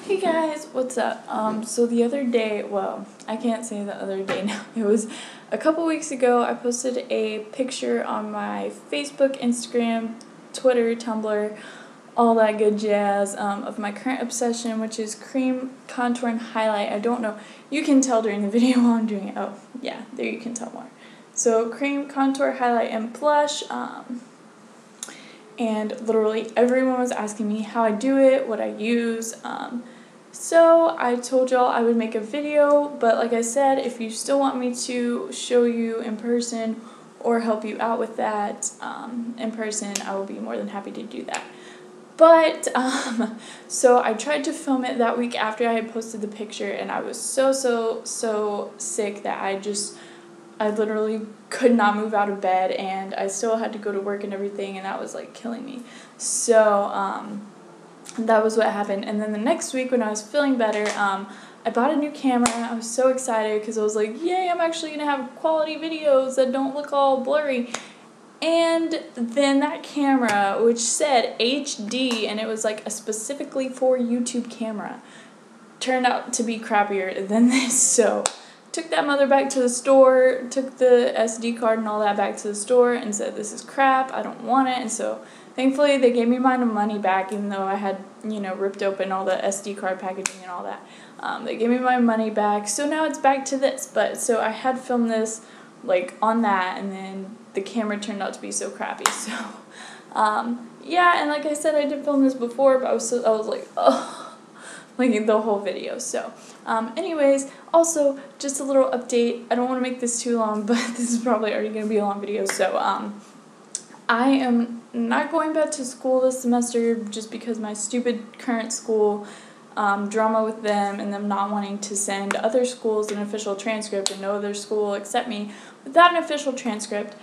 Hey guys, what's up? So the other day, well, I can't say the other day now, it was a couple weeks ago, I posted a picture on my Facebook, Instagram, Twitter, Tumblr, all that good jazz, of my current obsession, which is cream, contour, and highlight. I don't know, you can tell during the video while I'm doing it. Oh, yeah, there you can tell more. So cream, contour, highlight, and blush, and literally everyone was asking me how I do it, what I use. So I told y'all I would make a video, but like I said, if you still want me to show you in person or help you out with that in person, I will be more than happy to do that. But, so I tried to film it that week after I had posted the picture, and I was so sick that I literally could not move out of bed, and I still had to go to work and everything, and that was like killing me. So, that was what happened. And then the next week when I was feeling better, I bought a new camera. I was so excited because I was like, yay, I'm actually going to have quality videos that don't look all blurry. And then that camera, which said HD, and it was like a specifically for YouTube camera, turned out to be crappier than this. So took that mother back to the store, took the SD card and all that back to the store and said, this is crap, I don't want it. And so thankfully they gave me my money back, even though I had, ripped open all the SD card packaging and all that. They gave me my money back, so now it's back to this. But so I had filmed this like on that, and then the camera turned out to be so crappy. So yeah, and like I said, I did film this before, but I was like, oh, like the whole video. So anyways, also just a little update. I don't want to make this too long, but this is probably already going to be a long video. So I am not going back to school this semester just because my stupid current school, drama with them and them not wanting to send other schools an official transcript, and no other school will accept me without an official transcript.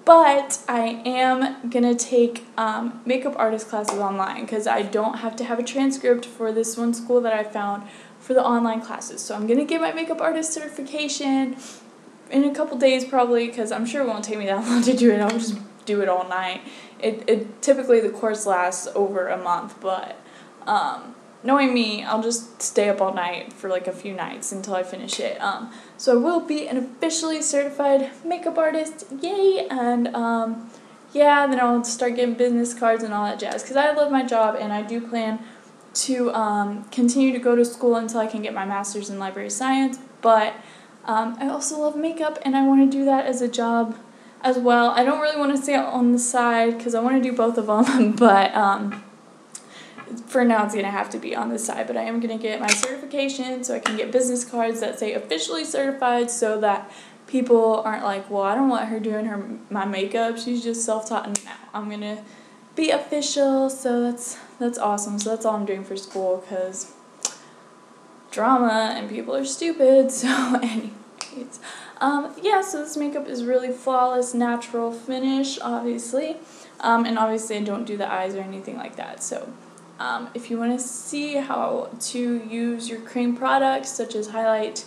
But I am going to take makeup artist classes online because I don't have to have a transcript for this one school that I found for the online classes. So I'm going to get my makeup artist certification in a couple days probably, because I'm sure it won't take me that long to do it. I'll just do it all night. Typically the course lasts over a month, but knowing me, I'll just stay up all night for like a few nights until I finish it. So I will be an officially certified makeup artist, yay! And yeah, then I'll start getting business cards and all that jazz, because I love my job and I do plan to continue to go to school until I can get my master's in library science. But I also love makeup, and I want to do that as a job as well. I don't really want to stay on the side because I want to do both of them, but for now it's going to have to be on the side. But I am going to get my certification so I can get business cards that say officially certified, so that people aren't like, well, I don't want her doing my makeup, she's just self-taught. And now I'm going to be official, so that's awesome. So that's all I'm doing for school, because drama and people are stupid. So anyways, yeah, so this makeup is really flawless, natural finish, obviously, and obviously I don't do the eyes or anything like that. So if you want to see how to use your cream products such as highlight,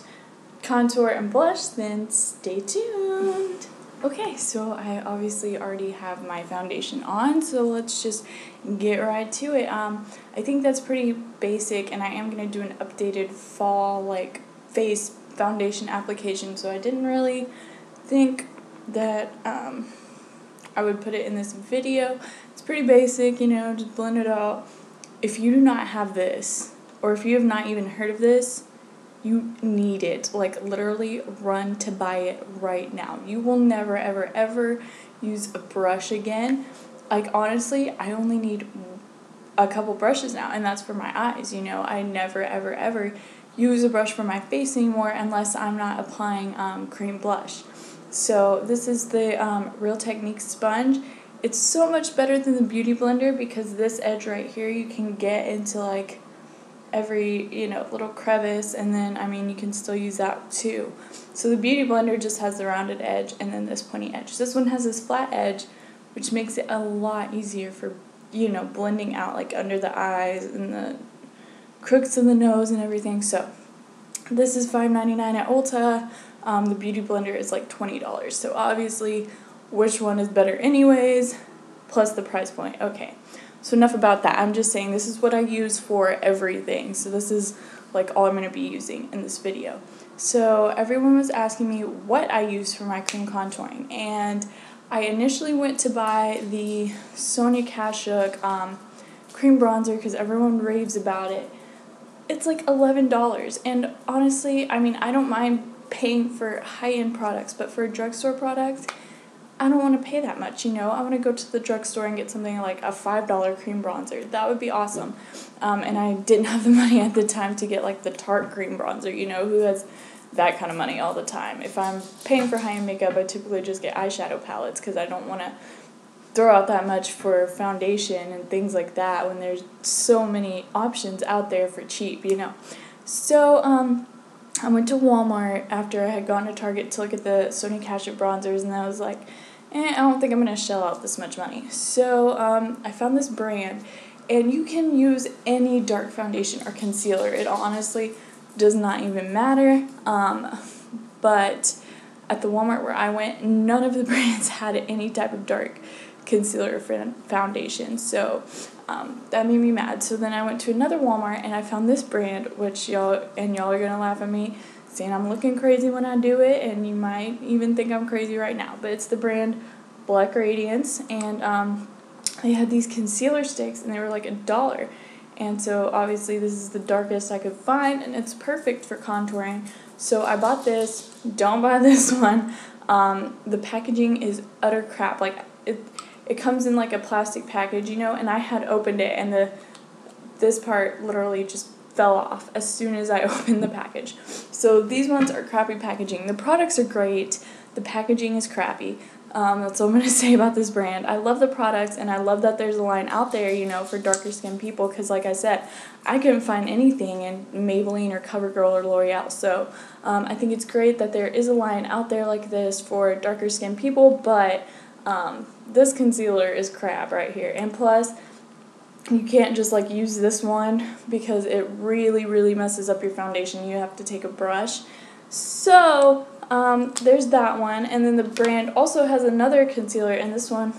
contour, and blush, then stay tuned. Okay, so I obviously already have my foundation on, so let's just get right to it. I think that's pretty basic, and I am going to do an updated fall like face foundation application, so I didn't really think that I would put it in this video. It's pretty basic, just blend it out. If you do not have this, or if you have not even heard of this, you need it. Like, literally run to buy it right now. You will never, ever, ever use a brush again. Like, honestly, I only need a couple brushes now, and that's for my eyes. I never, ever, ever use a brush for my face anymore unless I'm not applying cream blush. So this is the Real Techniques sponge. It's so much better than the Beauty Blender, because this edge right here you can get into like every little crevice, and then you can still use that too. So the Beauty Blender just has the rounded edge and then this pointy edge. This one has this flat edge, which makes it a lot easier for blending out like under the eyes and the crooks of the nose and everything. So this is $5.99 at Ulta. The Beauty Blender is like $20. So obviously, which one is better anyways, plus the price point. Okay, So enough about that. I'm just saying this is what I use for everything. So this is like all I'm going to be using in this video. So everyone was asking me what I use for my cream contouring, and I initially went to buy the Sonia Kashuk cream bronzer because everyone raves about it. It's like $11, and honestly, I mean, I don't mind paying for high-end products, but for a drugstore product, I don't want to pay that much, you know. I want to go to the drugstore and get something like a $5 cream bronzer. That would be awesome. And I didn't have the money at the time to get like the Tarte cream bronzer, you know, who has that kind of money all the time. If I'm paying for high-end makeup, I typically just get eyeshadow palettes because I don't want to throw out that much for foundation and things like that when there's so many options out there for cheap, you know. So, I went to Walmart after I had gone to Target to look at the Sonia Kashuk bronzers, and I was like, I don't think I'm going to shell out this much money. So, I found this brand, and you can use any dark foundation or concealer. It honestly does not even matter, but at the Walmart where I went, none of the brands had any type of dark concealer or foundation, so that made me mad. So then I went to another Walmart and I found this brand, which y'all are gonna laugh at me saying I'm looking crazy when I do it, and you might even think I'm crazy right now, but it's the brand Black Radiance, and they had these concealer sticks and they were like $1, and so obviously this is the darkest I could find and it's perfect for contouring. So I bought this. Don't buy this one. The packaging is utter crap. Like it comes in like a plastic package, you know, and I had opened it and this part literally just fell off as soon as I opened the package. So these ones are crappy packaging. The products are great. The packaging is crappy. That's all I'm going to say about this brand. I love the products, and I love that there's a line out there, you know, for darker skinned people, because like I said, I couldn't find anything in Maybelline or CoverGirl or L'Oreal. So I think it's great that there is a line out there like this for darker skinned people, but this concealer is crap right here. And plus, you can't just like use this one because it really messes up your foundation. You have to take a brush. So there's that one, and then the brand also has another concealer, and this one,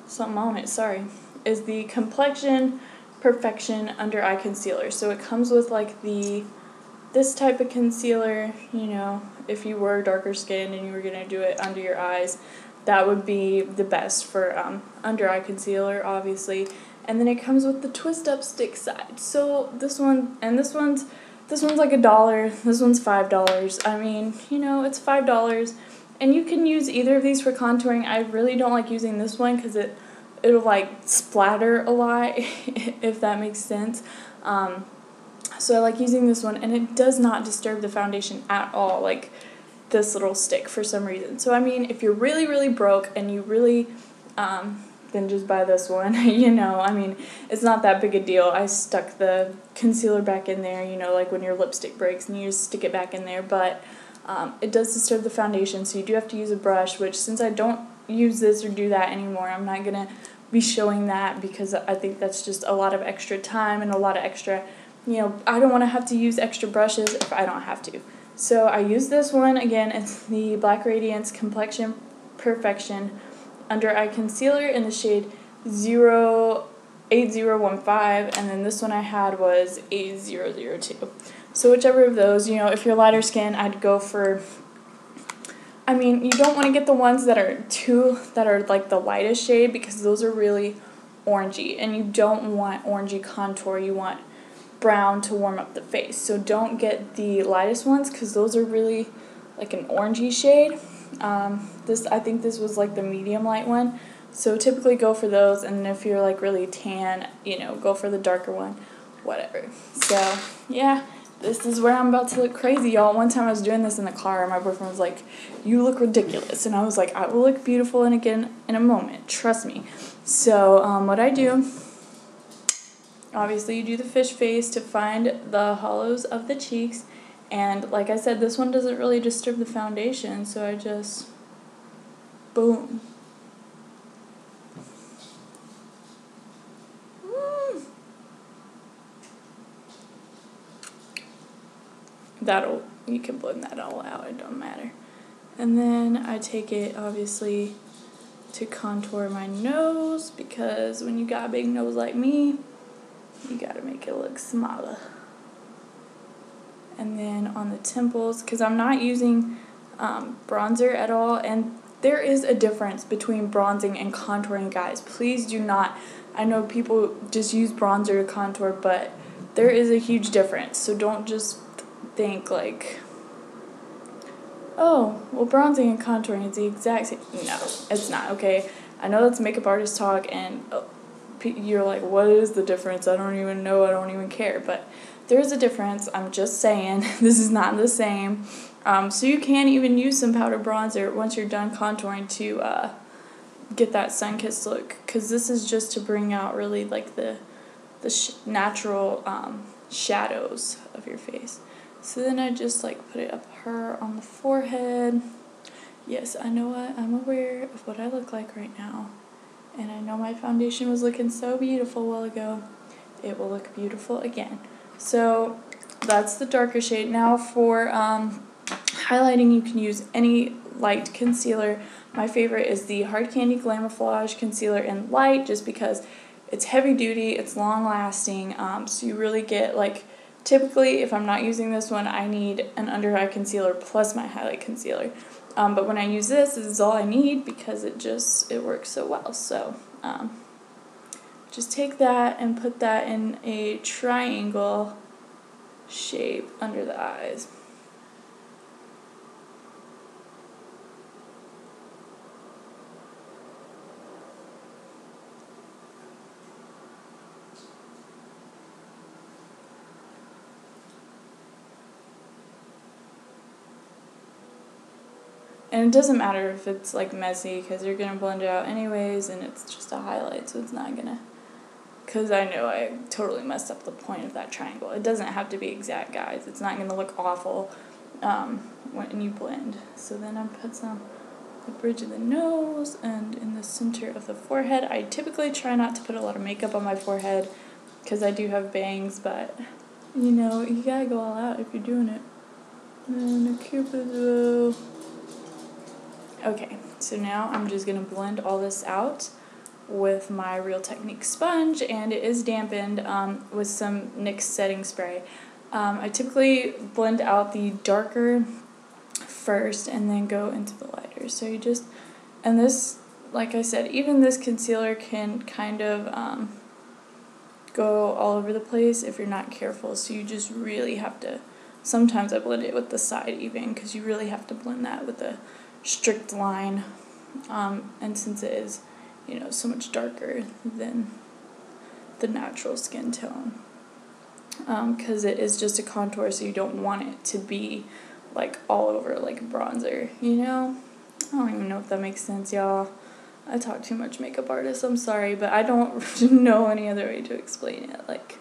something on it, sorry, is the Complexion Perfection Under Eye Concealer. So it comes with like this type of concealer, you know, if you were darker skinned and you were going to do it under your eyes, that would be the best for under eye concealer, obviously. And then it comes with the twist up stick side. So this one, and this one's like $1, this one's $5. I mean, you know, it's $5, and you can use either of these for contouring. I really don't like using this one because it'll like splatter a lot, if that makes sense. So I like using this one, and it does not disturb the foundation at all, like this little stick for some reason. So I mean, if you're really broke and you really then just buy this one. You know, I mean, it's not that big a deal. I stuck the concealer back in there, you know, like when your lipstick breaks and you just stick it back in there, but it does disturb the foundation, so you do have to use a brush, which since I don't use this or do that anymore, I'm not going to be showing that because I think that's just a lot of extra time and a lot of extra, you know, I don't want to have to use extra brushes if I don't have to. So I use this one, again, it's the Black Radiance Complexion Perfection Under Eye Concealer in the shade 08015, and then this one I had was 8002. So whichever of those, you know, if you're lighter skin, I'd go for, I mean, you don't want to get the ones that are like the lightest shade because those are really orangey, and you don't want orangey contour, you want brown to warm up the face. So don't get the lightest ones because those are really like an orangey shade. I think this was like the medium light one, so typically go for those, and if you're like really tan, you know, go for the darker one, whatever. So yeah, this is where I'm about to look crazy, y'all. One time I was doing this in the car, and my boyfriend was like, you look ridiculous, and I was like, I will look beautiful and again in a moment, trust me. So what I do, obviously you do the fish face to find the hollows of the cheeks. And like I said, this one doesn't really disturb the foundation, so I just, boom. You can blend that all out, it don't matter. And then I take it, obviously, to contour my nose, because when you got a big nose like me, you gotta make it look smaller. And then on the temples, because I'm not using bronzer at all, and there is a difference between bronzing and contouring, guys. Please do not, I know people just use bronzer to contour, but there is a huge difference. So don't just think like, oh, well, bronzing and contouring is the exact same. No, it's not, okay? I know that's makeup artist talk, and you're like, what is the difference? I don't even know, I don't even care. But there is a difference. I'm just saying, this is not the same. So you can even use some powder bronzer once you're done contouring to get that sun-kissed look, because this is just to bring out really like the natural shadows of your face. So then I just like put it up her on the forehead. Yes, I know I'm aware of what I look like right now, and I know my foundation was looking so beautiful a while ago. It will look beautiful again. So that's the darker shade. Now for highlighting, you can use any light concealer. My favorite is the Hard Candy Glamouflage Concealer in Light, just because it's heavy duty, it's long lasting, so you really get like, typically if I'm not using this one, I need an under eye concealer plus my highlight concealer. But when I use this is all I need, because it works so well. So just take that and put that in a triangle shape under the eyes. And it doesn't matter if it's like messy, because you're gonna blend it out anyways, and it's just a highlight, so it's not gonna, because I know I totally messed up the point of that triangle. It doesn't have to be exact, guys. It's not gonna look awful when you blend. So then I put some the bridge of the nose and in the center of the forehead. I typically try not to put a lot of makeup on my forehead because I do have bangs, but you know, you gotta go all out if you're doing it. And a cupid's bow. Okay, so now I'm just going to blend all this out with my Real Technique sponge, and it is dampened with some NYX setting spray. I typically blend out the darker first and then go into the lighter. So you just, and this, like I said, even this concealer can kind of go all over the place if you're not careful, so you just really have to, sometimes I blend it with the side even, because you really have to blend that with a strict line, and since it is, you know, so much darker than the natural skin tone, because it is just a contour, so you don't want it to be like all over like a bronzer, you know? I don't even know if that makes sense, y'all. I talk too much, makeup artist, I'm sorry, but I don't know any other way to explain it. Like,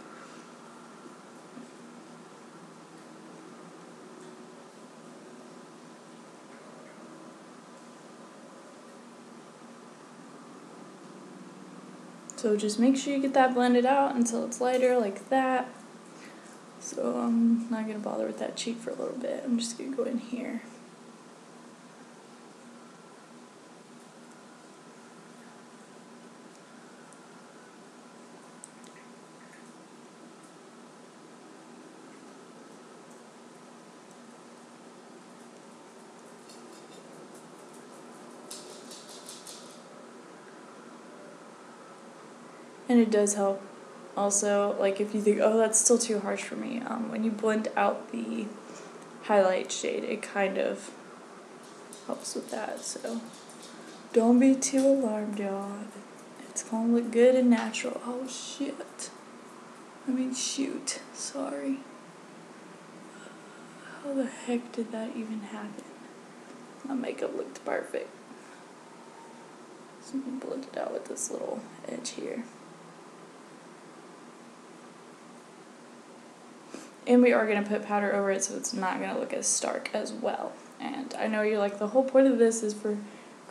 so just make sure you get that blended out until it's lighter like that. So I'm not going to bother with that cheek for a little bit. I'm just going to go in here. And it does help also, like if you think, oh, that's still too harsh for me, when you blend out the highlight shade, it kind of helps with that. So don't be too alarmed, y'all. It's gonna look good and natural. Oh shit. I mean shoot. Sorry. How the heck did that even happen? My makeup looked perfect. So I'm gonna blend it out with this little edge here. And we are going to put powder over it, so it's not going to look as stark as well. And I know you're like, the whole point of this is for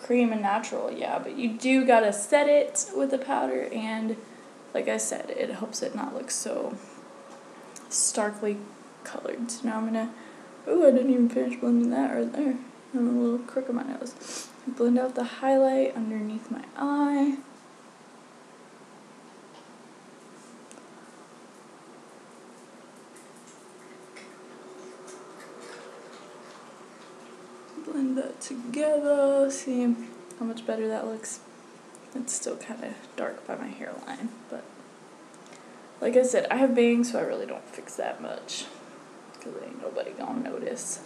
cream and natural. Yeah, but you do got to set it with the powder, and like I said, it helps it not look so starkly colored. So now I'm going to, oh, I didn't even finish blending that right there. I'm a little crook on my nose. Blend out the highlight underneath my eye. Blend that together. See how much better that looks? It's still kind of dark by my hairline, but like I said, I have bangs, so I really don't fix that much because ain't nobody gonna notice.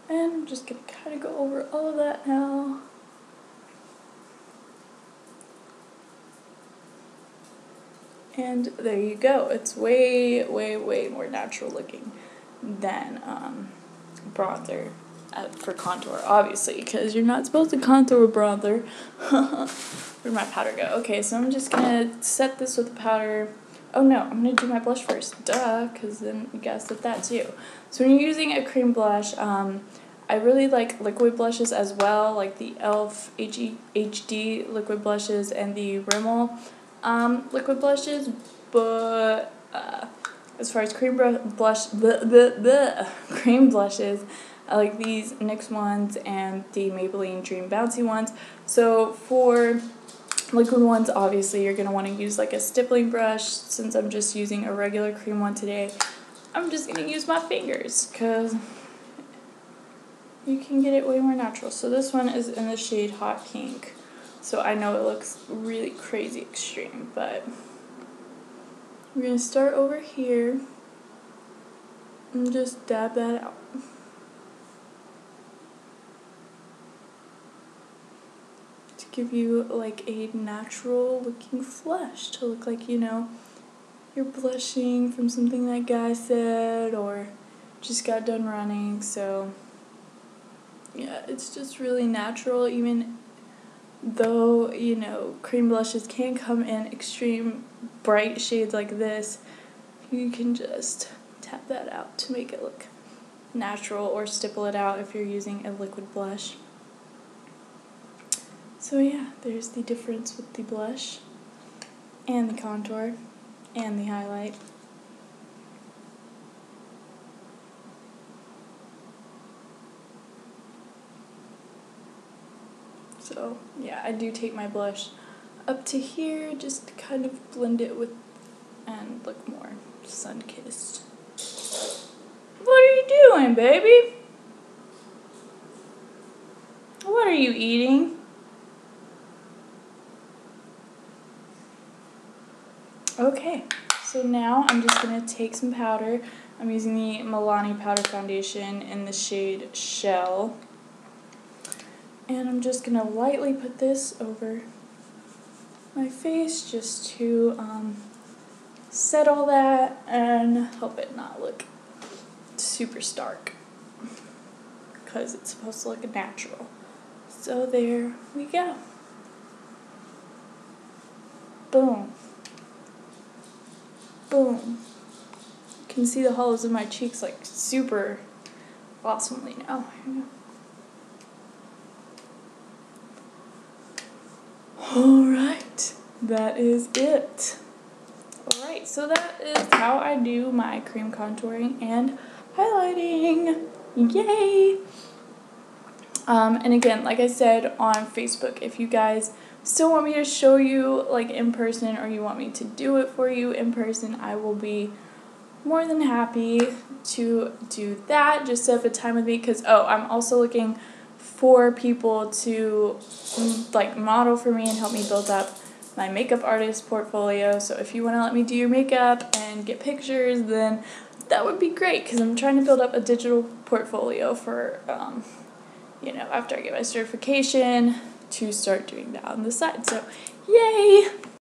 And I'm just going to kind of go over all of that now. And there you go. It's way, way, way more natural looking than bronzer for contour, obviously, because you're not supposed to contour with bronzer. Where'd my powder go? Okay, so I'm just going to set this with the powder. Oh no, I'm going to do my blush first. Duh, because then you gotta set that too. So when you're using a cream blush, I really like liquid blushes as well, like the e.l.f. HD liquid blushes and the Rimmel liquid blushes, but as far as cream cream blushes, I like these NYX ones and the Maybelline Dream Bouncy ones. So for liquid ones, obviously you're going to want to use like a stippling brush. Since I'm just using a regular cream one today, I'm just going to use my fingers because you can get it way more natural. So this one is in the shade Hot Pink. So I know it looks really crazy extreme, but we're going to start over here and just dab that out. To give you like a natural looking flush, to look like, you know, you're blushing from something that guy said or just got done running. So yeah, it's just really natural, even though, you know, cream blushes can come in extreme bright shades like this. You can just tap that out to make it look natural, or stipple it out if you're using a liquid blush. So yeah, there's the difference with the blush and the contour and the highlight. So yeah, I do take my blush up to here just to kind of blend it with and look more sun-kissed. What are you doing, baby? What are you eating? Okay, so now I'm just going to take some powder. I'm using the Milani Powder Foundation in the shade Shell. And I'm just going to lightly put this over my face just to set all that and help it not look super stark, because it's supposed to look natural. So there we go. Boom. Boom. You can see the hollows of my cheeks like super awesomely now. Alright, that is it. Alright, so that is how I do my cream contouring and highlighting. Yay! And again, like I said on Facebook, if you guys still want me to show you like in person, or you want me to do it for you in person, I will be more than happy to do that. Just set up a time with me, because I'm also looking for people to like model for me and help me build up my makeup artist portfolio. So if you want to let me do your makeup and get pictures, then that would be great, because I'm trying to build up a digital portfolio for you know, after I get my certification, to start doing that on the side. So yay!